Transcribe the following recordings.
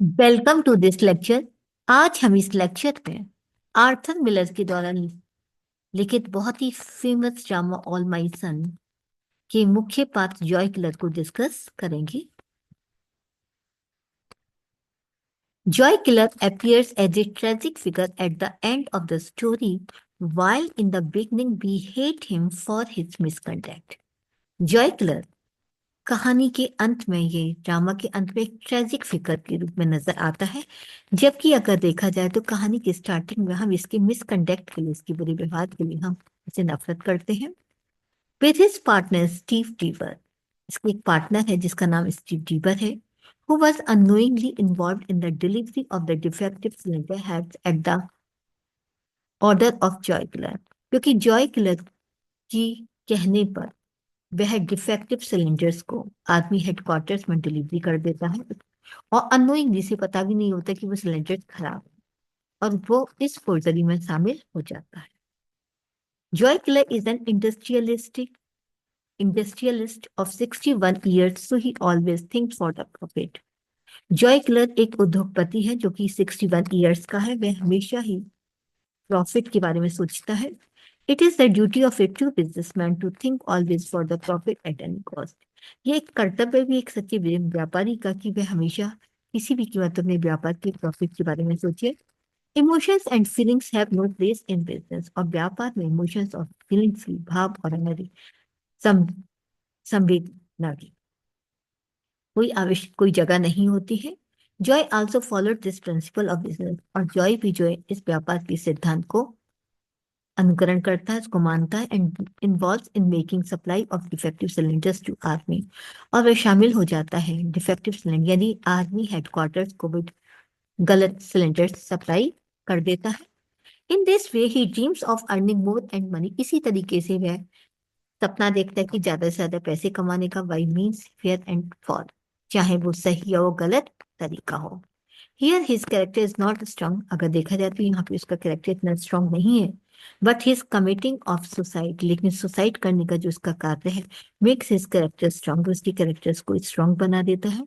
Welcome to this lecture. आज हम इस लेक्चर में आर्थर मिलर के द्वारा लिखित बहुत ही famous drama all my son के मुख्य पात्र जॉय किलर को डिस्कस करेंगे। Joe Keller appears as a tragic figure at the end of the story, while in the beginning we hate him for his misconduct. Joy killer कहानी के अंत में, ये ड्रामा के अंत में एक ट्रेजिक फिगर के रूप में नजर आता है, जबकि अगर देखा जाए तो कहानी की स्टार्टिंग में हम इसके मिसकंडक्ट के लिए, इसके बुरे व्यवहार के लिए हम इसे नफरत करते हैं। विथ हिज पार्टनर स्टीव डीवर, इसके एक पार्टनर है जिसका नाम स्टीव डीवर है, who was unknowingly involved in the delivery of the defective cylinder heads at the order of Joy killer, क्योंकि जॉय किलर की कहने पर वह डिफेक्टिव सिलेंडर्स को आर्मी हेडक्वार्टर्स में डिलीवरी कर देता है, और अनोइंगली से पता भी नहीं होता कि वो सिलेंडर खराब है, और वो इस फोर्जरी में शामिल हो जाता है। Joe Keller is an industrialist of 61 years, so he always thinks for the profit. Joy killer एक उद्योगपति है जो कि 61 years का है। वह हमेशा ही प्रॉफिट के बारे में सोचता है। It is the duty of a true businessman to think always for the profit at any cost. ये एक कर्तव्य भी एक सच्चे व्यापारी का कि वह हमेशा किसी भी कीमत अपने व्यापार के प्रॉफिट के बारे में सोचे। Emotions and feelings have no place in business, और व्यापार में इमोशंस और फीलिंग्स की, भाव और हमारी सम संवेदना की कोई जगह नहीं होती है। Joy also followed this principle of business, और जॉय भी जो है इस व्यापार के सिद्धांत को अनुकरण करता है, उसको मानता है, and involve in making supply of defective cylinders to army, और वह शामिल हो जाता है डिफेक्टिव सिलेंडर यानी आर्मी हेडक्वार्टर्स को भी गलत सिलेंडर्स सप्लाई कर देता है। In this way he dreams of earning more and money, इसी तरीके से वह सपना देखता है कि ज्यादा से ज्यादा पैसे कमाने का, by means fair and for, चाहे वो सही या वो गलत तरीका हो। Here his character is not strong, अगर देखा जाए तो यहाँ पे उसका कैरेक्टर इतना स्ट्रांग नहीं है, but his committing of suicide, लेकिन सुसाइड करने का जो उसका कार्य है मेक्स हिज कैरेक्टर स्ट्रांग, उसके कैरेक्टर्स को स्ट्रांग बना देता है।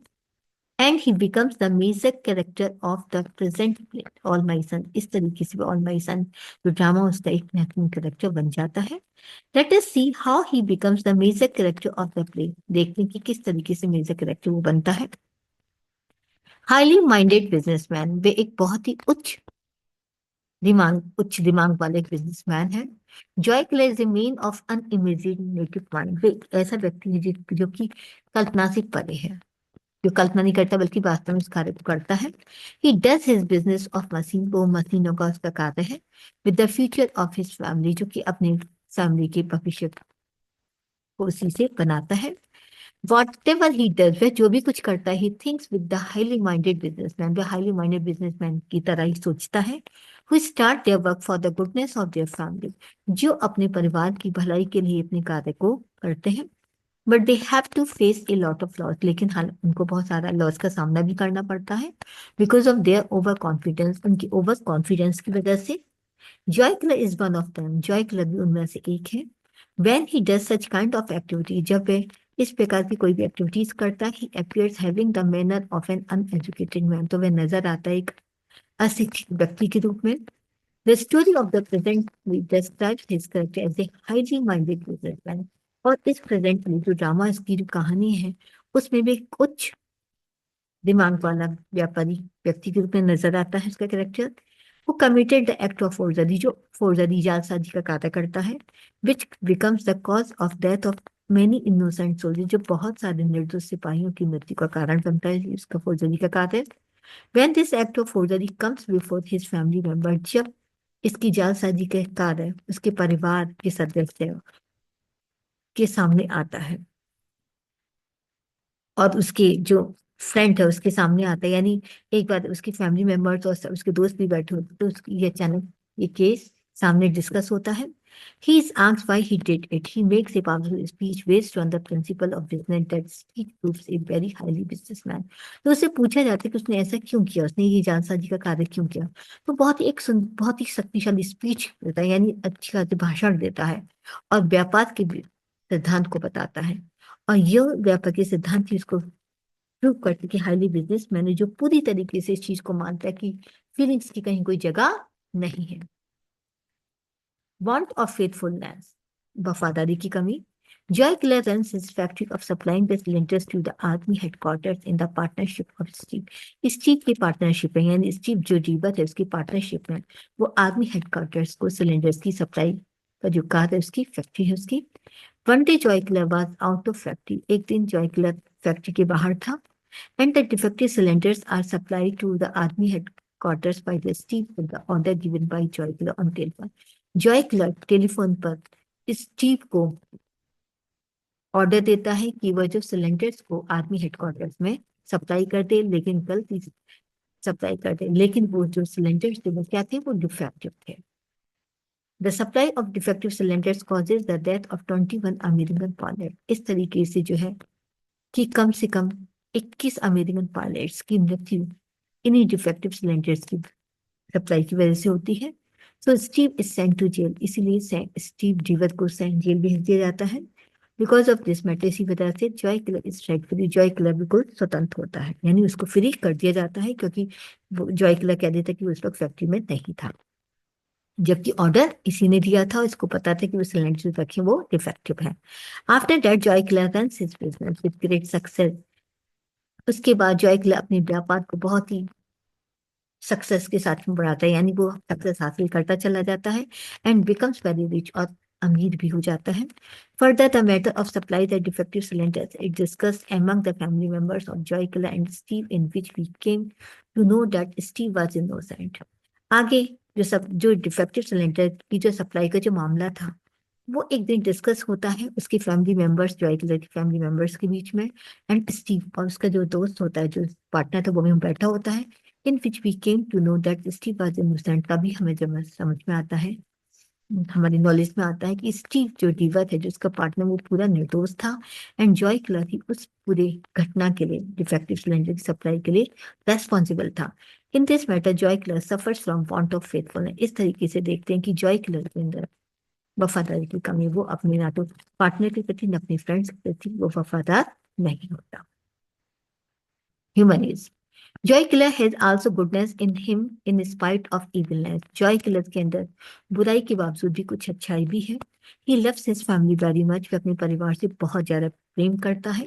And he becomes the major character of the present play all my son, इस तरीके से ऑल माई सन जो ड्रामा उसका एक महत्वपूर्ण कैरेक्टर बन जाता है। Let us see how he becomes the major character of the play, देखते हैं कि किस तरीके से मेजर कैरेक्टर वो बनता है। हाईली माइंडेड बिजनेसमैन, वे एक बहुत ही उच्च दिमाग वाले एक बिजनेसमैन है। Joe Keller is a man of unimaginative mind, वे एक ऐसा व्यक्ति है जो कि कल्पना से परे है, जो कल्पना नहीं करता बल्कि वास्तव में उस कार्य को करता है। He does his business of machine, वो मशीनों का उसका कार्य है। With the future of his family, जो कि अपने फैमिली के भविष्य को उसी से बनाता है। Whatever he does, वह जो भी कुछ करता है, he thinks with the highly minded businessman, वह highly minded businessman की तरह ही सोचता है। Who start their work for the goodness of their family, जो अपने परिवार की भलाई के लिए अपने कार्य को करते हैं। But they have to face a lot of loss, लेकिन हाल उनको बहुत सारा लॉस का सामना भी करना पड़ता है, because of their over confidence, उनकी ओवर कॉन्फिडेंस की वजह से। Joy Keller is one of them, Joy killer भी उनमें से एक है। When he does such kind of activity, जब वह इस प्रकार की कोई भी एक्टिविटीज करता है, he appears having the manner of an uneducated man, तो वह नजर आता है एक अशिक्षित व्यक्ति के रूप में। The story of the present we describes his character as a highly minded businessman, और इस प्रेजेंट में जो ड्रामा, इसकी जो कहानी है उसमें भी एक उच्च दिमाग वाला व्यापारी व्यक्ति के रूप में नजर आता है उसका कैरेक्टर। वो committed the act of forgery, जो फोर्जरी जालसाजी का कार्य करता है, which becomes the cause of death of many innocent soldier, जो बहुत सारे निर्दोष सिपाहियों की मृत्यु का कारण बनता है इसका फोर्जरी का कार्य। When this act of forgery comes before his family member, जब इसकी जालसाजी का कार्य उसके परिवार के सदस्य के सामने आता है और उसके जो फ्रेंड है उसके सामने आता है, यानी एक बार उसकी फैमिली मेंबर्स और उसके दोस्त भी बैठे होते तो उसकी ये अचानक ये केस सामने डिस्कस होता है। He is asked why he did it, he makes a powerful speech based on the principle of business that speech proves a very highly businessman, तो उससे पूछा जाता है कि उसने ऐसा क्यों किया, उसने ये जालसाजी का कार्य क्यों किया। तो बहुत ही शक्तिशाली स्पीच देता है, यानी अच्छी खासी भाषण देता है, और व्यापार के सिद्धांत को बताता है, और यह व्यापार के सिद्धांत ही उसको प्रूव करती कि हाईली बिजनेसमैन है जो पूरी तरीके से इस चीज को मानता है कि फीलिंग्स की कहीं कोई जगह नहीं है। Want of faithfulness, वफादारी की कमी। Joy Killer runs his factory of supplying the cylinders to the army headquarters in the partnership of Steve. Steve की पार्टनरशिप है, यानी स्टीव जो जीवत है उसकी पार्टनरशिप में वो आर्मी हेडक्वार्टर्स को सिलेंडर्स की सप्लाई का जो कार है उसकी फैक्ट्री है उसकी। One day Joe Keller was out of factory, एक दिन जॉय किलर फैक्ट्री के बाहर था। And the defective cylinders are supplied to the army headquarters by the Steve with the order given by Joe Keller on telephone. Joe Keller telephone पर Steve को order देता है कि वह जो सिलेंडर्स को आर्मी हेडक्वार्टर्स में सप्लाई कर दे, लेकिन गलती सप्लाई कर दे, लेकिन वो जो सिलेंडर्स थे वो क्या थे, वो डिफेक्टिव थे। The supply of defective cylinders causes the death of 21 American pilot. इस तरीके से जो है कि कम से कम 21 अमेरिकन पायलट्स की मृत्यु इन्हीं डिफेक्टिव सिलेंडर्स की सप्लाई की वजह से होती है। So Steve is sent to jail, इसीलिए स्टीव जीवत को जेल भेज दिया जाता है। बिकॉज ऑफ दिस मैटर, इसी वजह से Joy Keller is set free, Joy killer बिल्कुल स्वतंत्र होता है, यानी उसको फ्री कर दिया जाता है, क्योंकि जॉय किलर कह देता है कि वो उस वक्त फैक्ट्री में नहीं था, जबकि ऑर्डर इसी ने दिया था, इसको पता था कि वो सिलेंडर जो रखे वो डिफेक्टिव है। After that Joy killer runs his business with great success. उसके बाद जॉय किलर अपने व्यापार को बहुत ही सक्सेस के साथ में बढ़ाता है, यानी वो सक्सेस हासिल करता चला जाता है एंड बिकम्स वेरी रिच, और अमीर भी हो जाता है। Further the matter of supply the defective cylinders it discussed among the family members of Joe Keller and Steve, in which we came to know that Steve was innocent. आगे जो defective cylinder की जो supply का जो मामला था वो एक दिन डिस्कस होता है उसकी फैमिली मेंबर्स, जॉय किलर की फैमिली मेंबर्स के बीच में, एंड स्टीव और उसका जो दोस्त होता है, जो पार्टनर था, वो भी बैठा होता है। In which we came to know that Steve was innocent. तभी हमें जब समझ में आता है, हमारी नॉलेज में आता है कि स्टीव जो डीवत है, जो उसका पार्टनर, वो पूरा निर्दोष था, एंड जॉय किलर ही उस पूरे घटना के लिए, डिफेक्टिव सिलेंडर की सप्लाई के लिए रेस्पॉन्सिबल था। In this matter Joy killer suffers from want of faithfulness. इस तरीके से देखते हैं कि जॉय किलर के अंदर वफादारी की कमी, वो अपने ना तो पार्टनर के प्रति न अपने फ्रेंड्स के प्रति वो वफादार नहीं होता। Human is Joe Keller has also goodness in him in spite of evilness. Joe Keller के अंदर बुराई के बावजूद भी कुछ अच्छाई भी है। He loves his family very much, वह अपने परिवार से बहुत ज्यादा प्रेम करता है।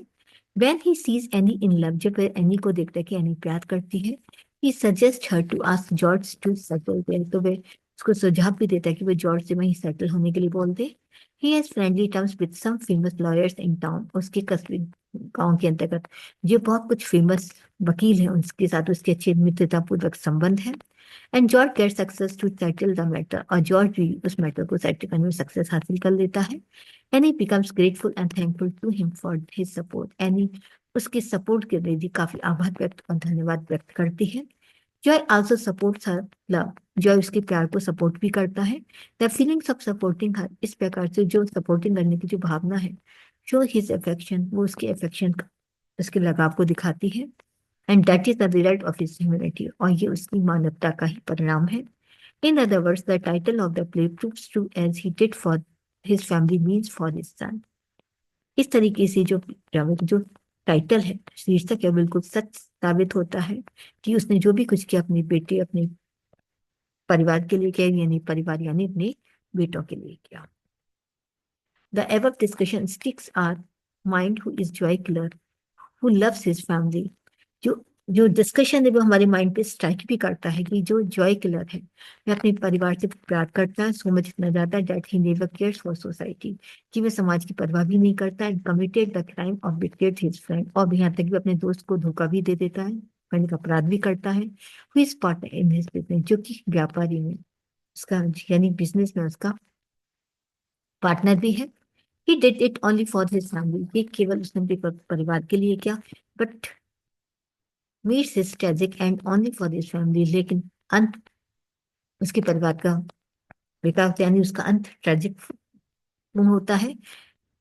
When he sees Annie in love, जब वह एनी को देखता है कि एनी प्यार करती है, he suggests her to ask George to settle there, तो वह उसको सुझाव भी देता है कि वह जॉर्ज से वहीं सेटल होने के लिए बोल दे। He has friendly terms with some famous lawyers in town, उसके कस्बे गांव के अंतर्गत जो बहुत कुछ फेमस वकील हैं उनके साथ उसके अच्छे मित्रतापूर्वक संबंध है। And George get success to settle the matter, और जॉर्ज भी उस मैटर को सेटल करने में सक्सेस हासिल कर लेता है। Annie becomes grateful and thankful to him for his support. Annie उसके सपोर्ट के लिए भी काफी आभार व्यक्त और धन्यवाद व्यक्त करती है। जॉय आल्सो सपोर्ट्स हर लव, जॉय उसके प्यार को सपोर्ट भी करता है। The feelings of supporting her, इस प्रकार से जो सपोर्टिंग करने की जो भावना है, शो हिज अफेक्शन, वो उसके अफेक्शन, उसके लगाव को दिखाती है। And that is the result of his humanity, और ये उसकी मानवता का ही परिणाम है। In other words the title of the play proves true as he did for his family means for his son. इस तरीके से जो ड्रामे का जो टाइटल है, शीर्षक है, बिल्कुल सच साबित होता है कि उसने जो भी कुछ किया अपने बेटे, अपने परिवार के लिए किया, यानी परिवार यानी अपने बेटों के लिए किया। The above discussion sticks our mind who is Joy Killer, who loves his family। जो जो डिस्कशन है वो हमारे माइंड पे स्ट्राइक भी करता है कि जो जॉय किलर है वह अपने परिवार से प्यार करता है, सो मच इतना ज्यादा that he never cares for society, कि वह समाज की परवाह भी नहीं करता, and committed the crime of betrayed his friend, और यहाँ तक कि अपने दोस्त को धोखा भी दे देता है, करने का अपराध भी करता है। Who is partner in his business, जो कि व्यापारी में उसका यानी बिजनेस में उसका पार्टनर भी है। He did it only for his family, ये केवल उसने अपने परिवार के लिए किया, but meets his tragic end only for his family, लेकिन अंत उसके परिवार का विकास यानी उसका अंत ट्रेजिक होता है।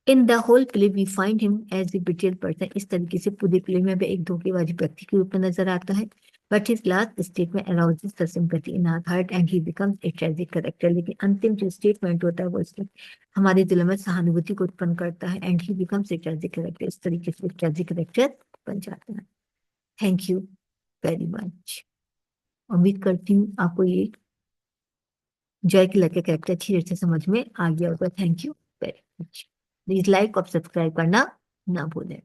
In the whole play we find him as a bitter person, इस तरीके से पूरे प्ले में भी एक धोखेबाजी व्यक्ति के रूप में नजर आता है। But his last statement arouses the sympathy in our heart and he becomes a tragic character, लेकिन अंतिम जो स्टेटमेंट होता है वो इसमें हमारे दिल में सहानुभूति को उत्पन्न करता है, and he becomes a tragic character, इस तरीके से ट्रेजिक कैरेक्टर बन जाता है। Thank you very much. उम्मीद करती हूँ आपको ये जॉय किलर के कैरेक्टर अच्छी तरह से समझ में आ गया होगा। Thank you very much. Please like और सब्सक्राइब करना ना भूलें।